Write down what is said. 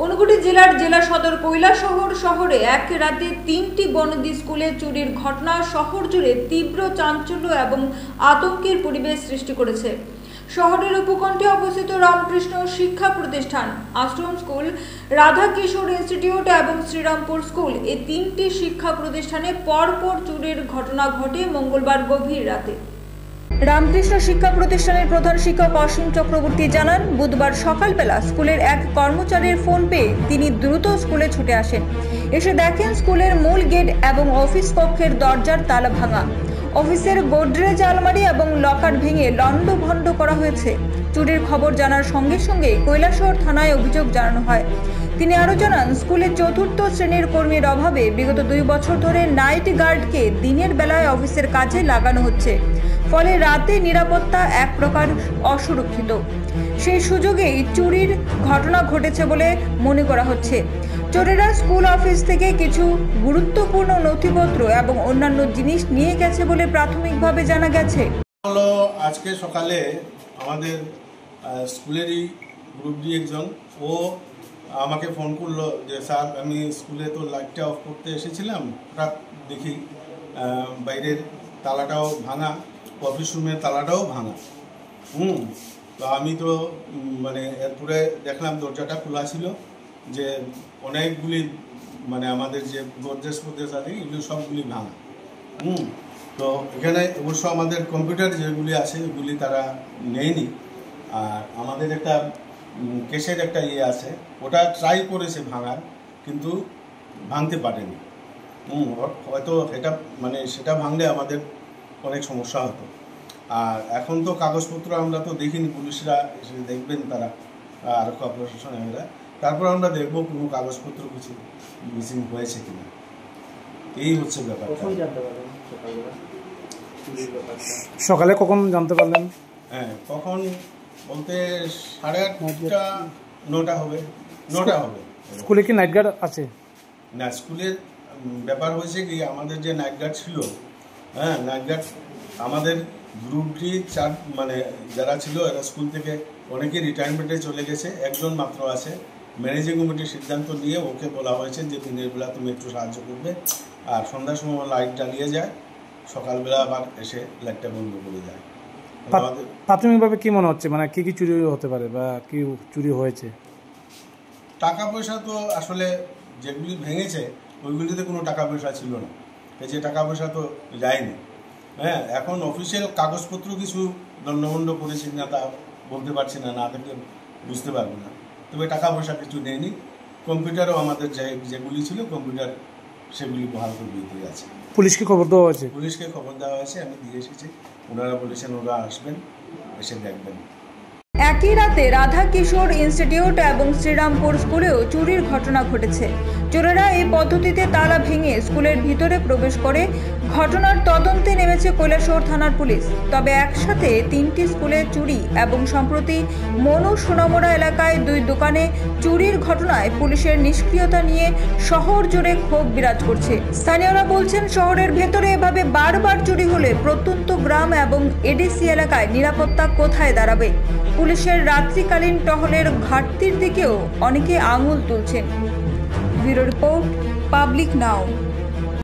ঊনকোটি জেলার জেলা সদর কৈলাসহর শহরে এক রাতে 3টি বনদী স্কুলে চুরির ঘটনা শহর জুড়ে তীব্র চাঞ্চল্য এবং আতঙ্কের পরিবেশ সৃষ্টি করেছে। শহরের উপকণ্ঠে অবস্থিত রামকৃষ্ণ শিক্ষা প্রতিষ্ঠান, আশ্রম স্কুল, রাধা কিশোর ইনস্টিটিউট এবং শ্রীরামপুর স্কুল এই 3টি শিক্ষা প্রতিষ্ঠানে পরপর চুরির ঘটনা ঘটে মঙ্গলবার গভীর রাতে। রামকৃষ্ণ শিক্ষা প্রতিষ্ঠানের প্রধান শিক্ষক অসীম চক্রবর্তী জানান, বুধবার সকালবেলা স্কুলের এক কর্মচারীর ফোন পেয়ে তিনি দ্রুত স্কুলে ছুটে আসেন। এসে দেখেন স্কুলের মূল গেট এবং অফিস কক্ষের দরজার তালা ভাঙা, অফিসের গোদরেজ আলমারি এবং লকার ভেঙে লণ্ডভণ্ড করা হয়েছে। চুরির খবর জানার সঙ্গে সঙ্গে কৈলাসহর থানায় অভিযোগ জানানো হয়। তিনি আরও জানান, স্কুলের 4র্থ শ্রেণীর কর্মীর অভাবে বিগত 2 বছর ধরে নাইট গার্ডকে দিনের বেলায় অফিসের কাজে লাগানো হচ্ছে, ফলে রাতে নিরাপত্তা এক প্রকার অসুরক্ষিত। সেই সুযোগেই চুরির ঘটনা ঘটেছে বলে মনে করা হচ্ছে। চোরেরা স্কুল অফিস থেকে কিছু গুরুত্বপূর্ণ নথিপত্র এবং অন্যান্য জিনিস নিয়ে গেছে বলে প্রাথমিকভাবে জানা গেছে। আজকে সকালে আমাদের স্কুলেরই গ্রুপ ডি একজন ও আমাকে ফোন করলো যে স্যার, আমি স্কুলে তো লাইটটা অফ করতে এসেছিলাম, হঠাৎ দেখি বাইরের তালাটাও ভাঙা, অফিস রুমের তালাটাও ভাঙা। তো আমি তো এরপরে দেখলাম দরজাটা খোলা ছিল, যে অনেকগুলি আমাদের যে গদ্রেজ ফদ্রেজ আছে এগুলি সবগুলি ভাঙা। তো এখানে অবশ্য আমাদের কম্পিউটার যেগুলি আছে এগুলি তারা নেয়নি। আর আমাদের একটা কেসের একটা আছে, ওটা ট্রাই করেছে ভাঙার, কিন্তু ভাঙতে পারেনি। হয়তো এটা সেটা ভাঙলে আমাদের অনেক সমস্যা হতো। আর এখন তো কাগজপত্র আমরা তো দেখিনি, পুলিশরা এসে দেখবেন, তারা আরক্ষা প্রশাসনেরা, তারপর আমরা দেখবো কোনো কাগজপত্র কিছু মিসিং হয়েছে কিনা। এই হচ্ছে ব্যাপার। সকালে কখন জানতে পারলেন? হ্যাঁ, কখন বলতে 8:30 9টা হবে। স্কুলে কি নাইট গার্ড আছে? না, স্কুলের ব্যাপার হয়েছে কি, আমাদের যে নাইট গার্ড ছিল, হ্যাঁ, নাইট গার্ড আমাদের গ্রুপটি যারা ছিল এরা স্কুল থেকে অনেকে রিটায়ারমেন্টে চলে গেছে, একজন মাত্র আছে। ম্যানেজিং কমিটির সিদ্ধান্ত নিয়ে ওকে বলা হয়েছে যে দিনের বেলা তুমি একটু সাহায্য করবে, আর সন্ধ্যার সময় লাইট জ্বালিয়ে যায়, সকালবেলা আবার এসে লাইটটা বন্ধ করে যায়। প্রাথমিকভাবে কি মনে হচ্ছে, কি কি চুরি হতে পারে বা কি চুরি হয়েছে? টাকা পয়সা তো আসলে যেগুলি ভেঙেছে ওইগুলিতে কোনো টাকা পয়সা ছিল না, যে টাকা পয়সা তো যায়নি। হ্যাঁ, এখন অফিসিয়াল কাগজপত্র কিছু দণ্ডমণ্ড করেছে না তা বলতে পারছি না, না দেখলে বুঝতে পারবো না, তবে টাকা পয়সা কিছু নেয়নি। কম্পিউটারও আমাদের যেগুলি ছিল কম্পিউটার সেগুলি বহাল করে দিয়ে আছে। পুলিশকে খবর দেওয়া হয়েছে? পুলিশকে খবর দেওয়া হয়েছে, আমি দিয়ে এসেছি। ওনারা বলেছেন ওরা আসবেন, এসে দেখবেন। একই রাতে রাধা কিশোর ইনস্টিটিউট এবং শ্রীরামপুর স্কুলেও চুরির ঘটনা ঘটেছে। চোরেরা এই পদ্ধতিতে তালা ভেঙে স্কুলের ভিতরে প্রবেশ করে। ঘটনার তদন্তে নেমেছে কৈলাসহর থানার পুলিশ। তবে একসাথে 3টি স্কুলে চুরি এবং সম্প্রতি মনু সোনামুড়া এলাকায় 2 দোকানে চুরির ঘটনায় পুলিশের নিষ্ক্রিয়তা নিয়ে শহর জুড়ে ক্ষোভ বিরাজ করছে। স্থানীয়রা বলছেন, শহরের ভেতরে এভাবে বারবার চুরি হলে প্রত্যন্ত গ্রাম এবং এডিসি এলাকায় নিরাপত্তা কোথায় দাঁড়াবে? পুলিশের রাত্রিকালীন টহলের ঘাটতির দিকেও অনেকে আঙুল তুলছেন। ব্যুরো রিপোর্ট, পাবলিক নাও।